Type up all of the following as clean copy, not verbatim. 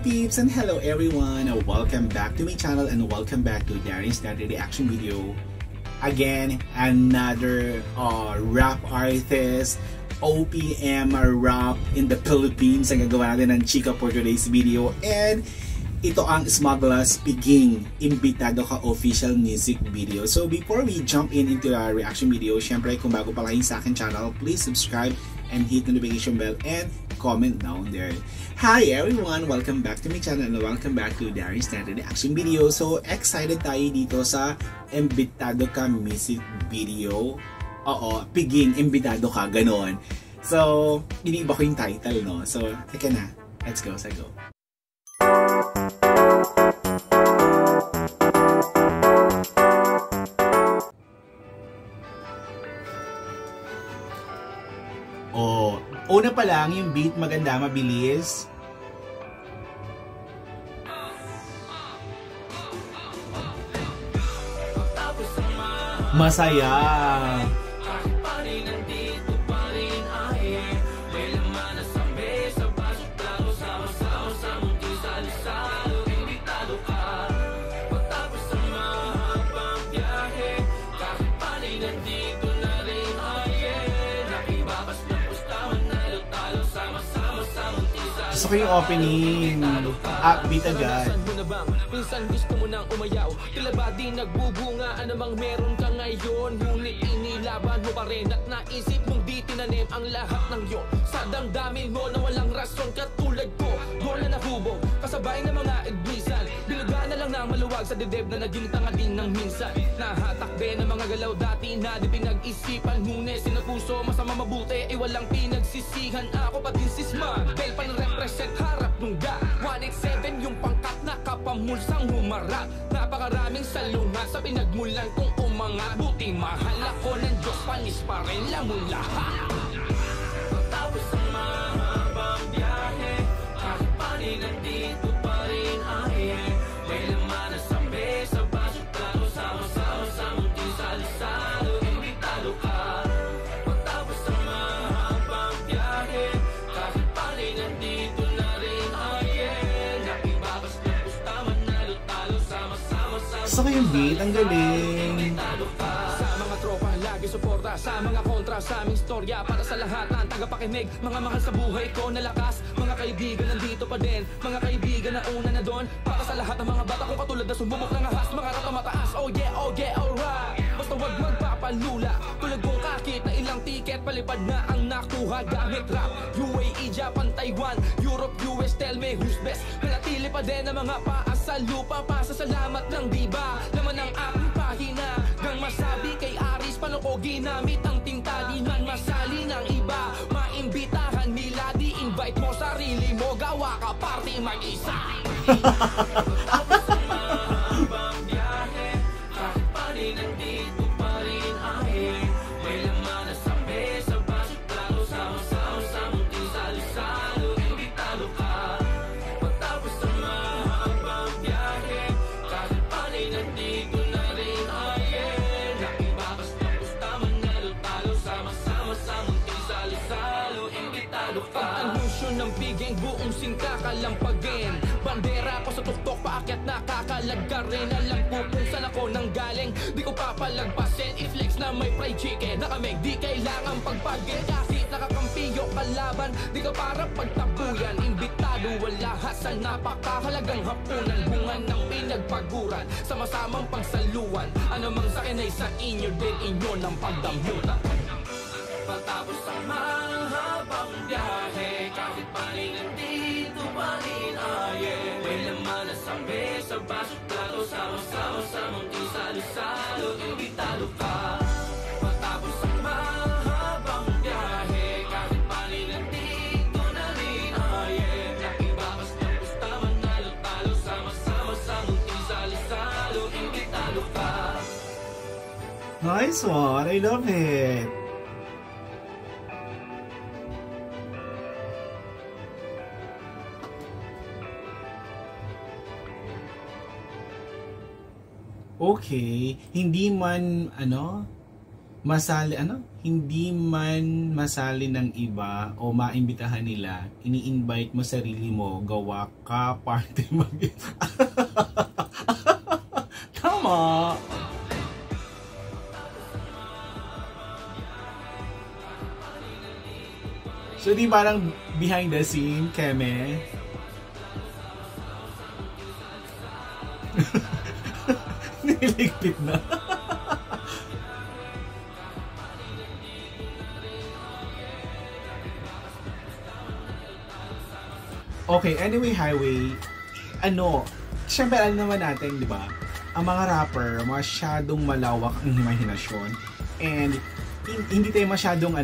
peeps and hello everyone! Welcome back to my channel and welcome back to Darren's Daddy Reaction video. Again, another rap artist, OPM rap in the Philippines ang gagawa natin ng chika for today's video. And ito ang Smuggler's Piging Imbitado Ka official music video. So before we jump into our reaction video, syempre kung bago pa lang sa akin channel, please subscribe and hit the notification bell and comment down there. Hi everyone! Welcome back to my channel and welcome back to Darren's Daddy Reaction video. So excited tayo dito sa Imbitado Ka music video. Oo, Piging Imbitado Ka, ganon. So, iniiba ko yung title, no? So, teka na. Let's go. Oh, una pa lang yung beat maganda, mabilis. Masaya. Gusto ko yung opening, upbeat agad. Minsan gusto mo nang umayaw, tila ba di nagbubunga, anumang meron ka ngayon, ngunit inilaban mo pa rin at naisip mong di tinanim ang lahat ng yon. Sa damdamin mo na walang rason katulad ko, doon na nahubog, kasabay ng mga ignisan, biluga na lang na maluwag sa dibdib na naging tanga din ng minsan. Nahatakbe ng mga galaw dati na di pinag-isipan, ngunit sinapuso masama mabuti, walang pinagsisihan. Ako pati si Smuggle, pan-represent harap nung ga 187 yung pangkat na kapamulsang humarap. Napakaraming salungat sa pinagmulan kong umangat, buti mahal ako ng Diyos, panis pa rin lang mo lahat. Tapos ang mahabang biyahe, kahit panin nandito pa rin ahe, may laman na sambe sa baso klaro, sama-sama sa munting salo-salo, imbitado ka. Tapos ang mahabang biyahe, kahit panin nandito na rin ahe, nakibabas na pusta, manalo-talo, sama-sama sa Gusto ko yung beat, ang galing. sa mga tropa, lagi suporta sa mga kontra sa aming storya, para sa lahat ng tagapakinig, mga mahal sa buhay ko na lakas, mga kaibigan nandito pa din, mga kaibigan na una na doon, para sa lahat ng mga bata kong katulad na sumubok ng ahas, mga rata mataas, oh yeah, alright. Basta wag magpapalula, tulad kong kakit na ilang tiket, palipad na ang nakuha gamit rap. UAE, Japan, Taiwan, Europe, US, tell me who's best. Manatili pa din ang mga paas sa lupa, pasasalamat ng diba, laman ng aking pahina, gang masabi kay Aris, paano ko ginamit ang tinta, di man masali ng iba, maimbitahan nila, di invite mo sarili mo, gawa ka party mag-isa. Tapos ang mahabang biyahe, kahit panin nandito pa rin ahe, may laman na sambe sa baso klaro, sama-sama sa munting salo-salo, imbitado ka. Pagtapos ang mahabang biyahe, kahit panin nandito na rin ahe, nakibabas na pusta, manalo-talo, sama-sama sa munting salo-salo, imbitado ka. Pag-alusyon ng piging buong singka kalampagin, bandera ko sa tuktok, paakyat na kakalaga rin. Alam ko kung saan ako nang galing, di ko papalagpasin, i-flex na may fried chicken na kami, di kailangan pagpagin, kahit nakakampiyo kalaban, di ka para pagtabuyan, imbitado wala hasan, napakahalagang hapunan, bunga ng pinagpaguran, sama-samang pagsaluan, anumang sakin ay sa inyo din, inyo ng pagdamutan. Pagtapos ang mahabang biyahe, kahit panin nandito pa rin aye, may laman na sambe sa baso klaro, sama-sama sa munting salo-salo, imbitado ka. Pagtapos ang mahabang biyahe, kahit panin nandito na rin aye, nakibabas ng pusta, manalo-talo, sama-sama sa munting salo-salo, imbitado ka. Nice one, I love it. Okay, hindi man hindi man masali ng iba o maimbitahan nila, ini-invite mo sarili mo, gawa ka, party mag Tama! So di parang behind the scene, Keme? Niligpit na. Okay, anyway, highway, syempre alam naman natin, di ba? Ang mga rapper, masyadong malawak ang imahinasyon. And hindi tayo masyadong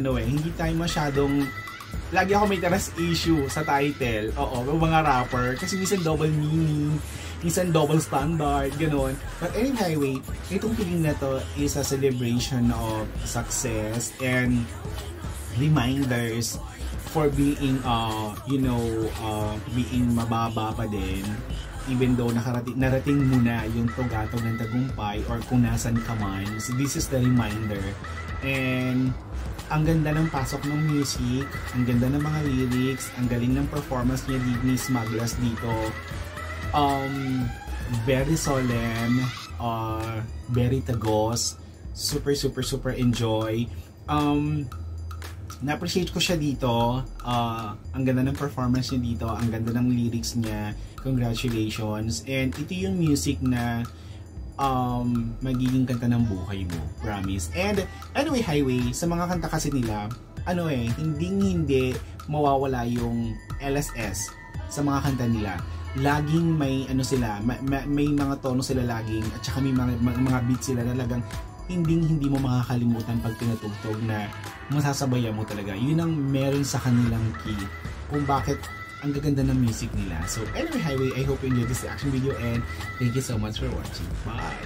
lagi ako may trust issue sa title. Oo, mga rapper. Kasi minsan double meaning, minsan double standard, gano'n. But anyway, itong feeling na to is a celebration of success and reminders for being, being mababa pa din. Even though narating mo na yung tugatog ng tagumpay or kung nasan ka man. So this is the reminder. And ang ganda ng pasok ng music, ang ganda ng mga lyrics, ang galing ng performance niya ni Smugglers dito. Very solemn, very tagos, super enjoy. Na-appreciate ko siya dito. Ang ganda ng performance niya dito, ang ganda ng lyrics niya. Congratulations. And ito yung music na magiging kanta ng buhay mo, promise. And anyway, highway, sa mga kanta kasi nila, hindi mawawala yung LSS sa mga kanta nila. Laging may may mga tono sila laging, at saka may mga beats sila na talagang hindi mo makakalimutan pag tinatugtog na masasabayan mo talaga. Yun ang meron sa kanilang key kung bakit ang gaganda ng music nila. So anyway, highway, I hope you enjoyed this reaction video and thank you so much for watching. Bye!